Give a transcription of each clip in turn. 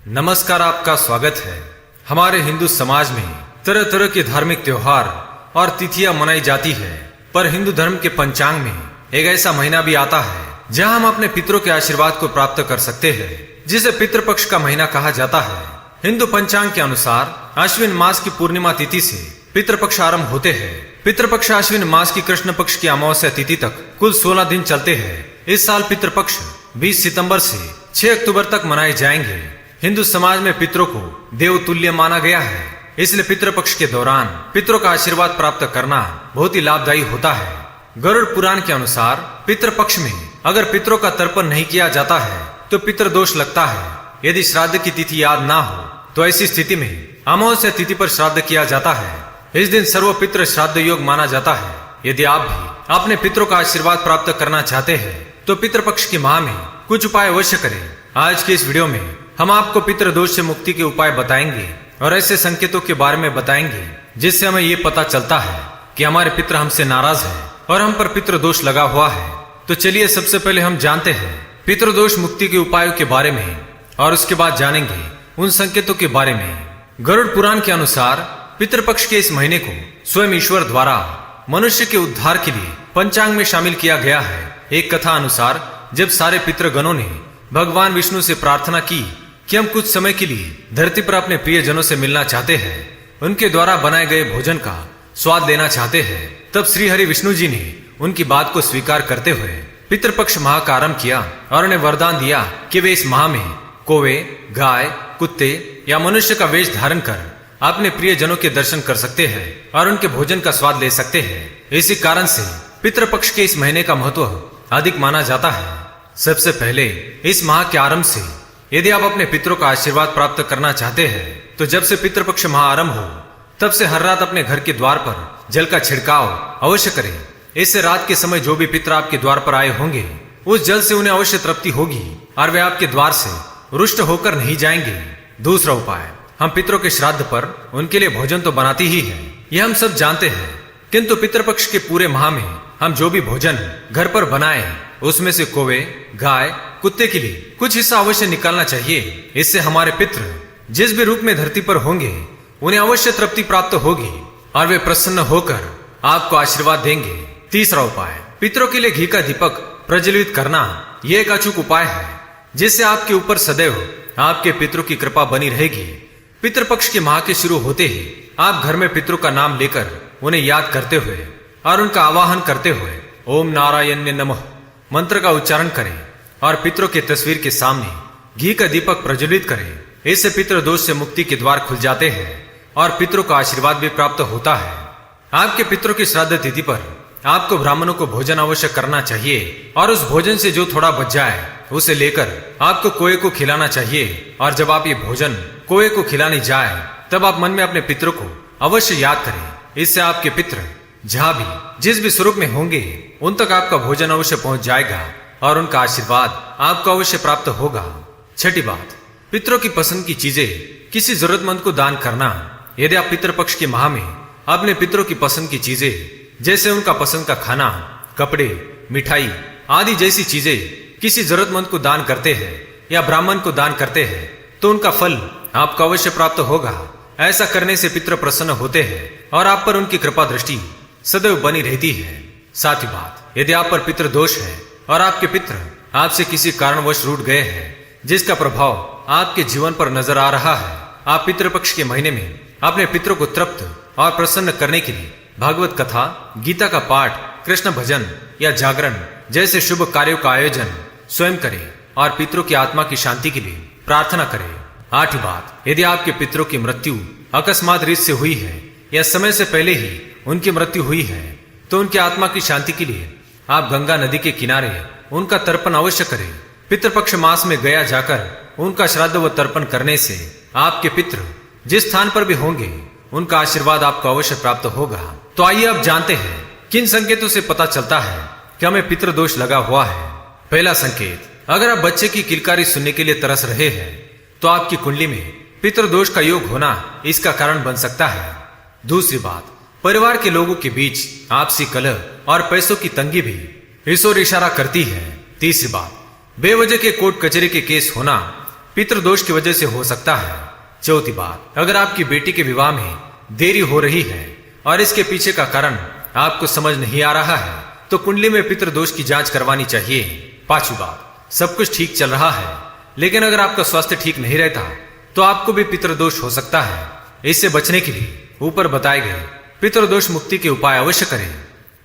नमस्कार, आपका स्वागत है। हमारे हिंदू समाज में तरह तरह के धार्मिक त्योहार और तिथियां मनाई जाती है, पर हिंदू धर्म के पंचांग में एक ऐसा महीना भी आता है जहां हम अपने पितरों के आशीर्वाद को प्राप्त कर सकते हैं, जिसे पितृपक्ष का महीना कहा जाता है। हिंदू पंचांग के अनुसार अश्विन मास की पूर्णिमा तिथि से पितृपक्ष आरंभ होते हैं। पितृपक्ष अश्विन मास की कृष्ण पक्ष की अमावस्या तिथि तक कुल 16 दिन चलते हैं। इस साल पितृपक्ष 20 सितंबर से 6 अक्टूबर तक मनाए जाएंगे। हिंदू समाज में पितरों को देव तुल्य माना गया है, इसलिए पितृपक्ष के दौरान पितरों का आशीर्वाद प्राप्त करना बहुत ही लाभदायी होता है। गरुड़ पुराण के अनुसार पितृपक्ष में अगर पितरों का तर्पण नहीं किया जाता है तो पितृदोष लगता है। यदि श्राद्ध की तिथि याद ना हो तो ऐसी स्थिति में अमावस्या तिथि पर श्राद्ध किया जाता है। इस दिन सर्व पितृ श्राद्ध योग माना जाता है। यदि आप भी अपने पितरों का आशीर्वाद प्राप्त करना चाहते हैं तो पितृपक्ष की माह में कुछ उपाय अवश्य करें। आज के इस वीडियो में हम आपको पितृदोष से मुक्ति के उपाय बताएंगे और ऐसे संकेतों के बारे में बताएंगे जिससे हमें ये पता चलता है कि हमारे पितृ हमसे नाराज है और हम पर पितृदोष लगा हुआ है। तो चलिए सबसे पहले हम जानते हैं पितृदोष मुक्ति के उपायों के बारे में और उसके बाद जानेंगे उन संकेतों के बारे में। गरुड़ पुराण के अनुसार पितृपक्ष के इस महीने को स्वयं ईश्वर द्वारा मनुष्य के उद्धार के लिए पंचांग में शामिल किया गया है। एक कथा अनुसार जब सारे पितृगणों ने भगवान विष्णु से प्रार्थना की कि हम कुछ समय के लिए धरती पर अपने प्रियजनों से मिलना चाहते हैं, उनके द्वारा बनाए गए भोजन का स्वाद लेना चाहते हैं, तब श्री हरि विष्णु जी ने उनकी बात को स्वीकार करते हुए पितृपक्ष माह का आरंभ किया और उन्हें वरदान दिया कि वे इस माह में कौवे, गाय, कुत्ते या मनुष्य का वेश धारण कर अपने प्रियजनों के दर्शन कर सकते हैं और उनके भोजन का स्वाद ले सकते हैं। इसी कारण से पितृपक्ष के इस महीने का महत्व अधिक माना जाता है। सबसे पहले इस माह के आरंभ से यदि आप अपने पितरों का आशीर्वाद प्राप्त करना चाहते हैं तो जब से पितृपक्ष माह आरंभ हो तब से हर रात अपने घर के द्वार पर जल का छिड़काव अवश्य करें। इससे रात के समय जो भी पितर आपके द्वार पर आए होंगे उस जल से उन्हें अवश्य तृप्ति होगी और वे आपके द्वार से रुष्ट होकर नहीं जाएंगे। दूसरा उपाय, हम पितरों के श्राद्ध पर उनके लिए भोजन तो बनाती ही है, यह हम सब जानते हैं, किंतु पितृपक्ष के पूरे माह में हम जो भी भोजन घर पर बनाए उसमें से कौवे, गाय, कुत्ते के लिए कुछ हिस्सा अवश्य निकालना चाहिए। इससे हमारे पितृ जिस भी रूप में धरती पर होंगे उन्हें अवश्य तृप्ति प्राप्त होगी और वे प्रसन्न होकर आपको आशीर्वाद देंगे। तीसरा उपाय, पितरों के लिए घी का दीपक प्रज्वलित करना। यह एक अचूक उपाय है जिससे आपके ऊपर सदैव आपके पितरों की कृपा बनी रहेगी। पितृपक्ष के माह के शुरू होते ही आप घर में पितरों का नाम लेकर उन्हें याद करते हुए और उनका आवाहन करते हुए ओम नारायण नमः मंत्र का उच्चारण करें और पितरों की तस्वीर के सामने घी का दीपक प्रज्वलित करें। इससे पितृदोष से मुक्ति के द्वार खुल जाते हैं और पितरों का आशीर्वाद भी प्राप्त होता है। आपके पितरों की श्राद्ध तिथि पर आपको ब्राह्मणों को भोजन अवश्य करना चाहिए और उस भोजन से जो थोड़ा बच जाए उसे लेकर आपको कौवे को खिलाना चाहिए। और जब आप ये भोजन कौवे को खिलाने जाए तब आप मन में अपने पितरों को अवश्य याद करें। इससे आपके पितृ जहां भी जिस भी स्वरूप में होंगे उन तक आपका भोजन अवश्य पहुंच जाएगा और उनका आशीर्वाद आपको अवश्य प्राप्त होगा। छठी बात, पितरों की पसंद की चीजें किसी जरूरतमंद को दान करना। यदि आप पितृपक्ष के माह में अपने पितरों की पसंद की चीजें जैसे उनका पसंद का खाना, कपड़े, मिठाई आदि जैसी चीजें किसी जरूरतमंद को दान करते हैं या ब्राह्मण को दान करते हैं तो उनका फल आपको अवश्य प्राप्त होगा। ऐसा करने से पितृ प्रसन्न होते हैं और आप पर उनकी कृपा दृष्टि सदैव बनी रहती है। साथ ही बात, यदि आप पर पितृ दोष है और आपके पितृ आपसे किसी कारणवश रूठ गए हैं जिसका प्रभाव आपके जीवन पर नजर आ रहा है, आप पितृपक्ष के महीने में अपने पितरों को तृप्त और प्रसन्न करने के लिए भागवत कथा, गीता का पाठ, कृष्ण भजन या जागरण जैसे शुभ कार्यों का आयोजन स्वयं करें और पितरों की आत्मा की शांति के लिए प्रार्थना करें। आठवीं बात, यदि आपके पितरों की मृत्यु अकस्मात रीत से हुई है या समय से पहले ही उनकी मृत्यु हुई है तो उनकी आत्मा की शांति के लिए आप गंगा नदी के किनारे उनका तर्पण अवश्य करें। पितृपक्ष मास में गया जाकर उनका श्राद्ध व तर्पण करने से आपके पितृ जिस स्थान पर भी होंगे उनका आशीर्वाद आपको अवश्य प्राप्त होगा। तो आइए अब जानते हैं किन संकेतों से पता चलता है कि हमें पितृदोष लगा हुआ है। पहला संकेत, अगर आप बच्चे की किलकारी सुनने के लिए तरस रहे हैं तो आपकी कुंडली में पितृदोष का योग होना इसका कारण बन सकता है। दूसरी बात, परिवार के लोगों के बीच आपसी कलह और पैसों की तंगी भी इस ओर इशारा करती है। तीसरी बात, बेवजह के कोर्ट कचहरी के केस होना पितृदोष की वजह से हो सकता है। चौथी बात, अगर आपकी बेटी के विवाह में देरी हो रही है और इसके पीछे का कारण आपको समझ नहीं आ रहा है तो कुंडली में पितृदोष की जांच करवानी चाहिए। पांचवी बात, सब कुछ ठीक चल रहा है लेकिन अगर आपका स्वास्थ्य ठीक नहीं रहता तो आपको भी पितृदोष हो सकता है। इससे बचने के लिए ऊपर बताए गए पितृदोष मुक्ति के उपाय अवश्य करें।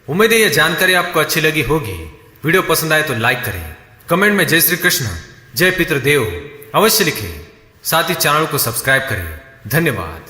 उम्मीद है यह जानकारी आपको अच्छी लगी होगी। वीडियो पसंद आए तो लाइक करें, कमेंट में जय श्री कृष्ण, जय पितृदेव अवश्य लिखें, साथ ही चैनल को सब्सक्राइब करें। धन्यवाद।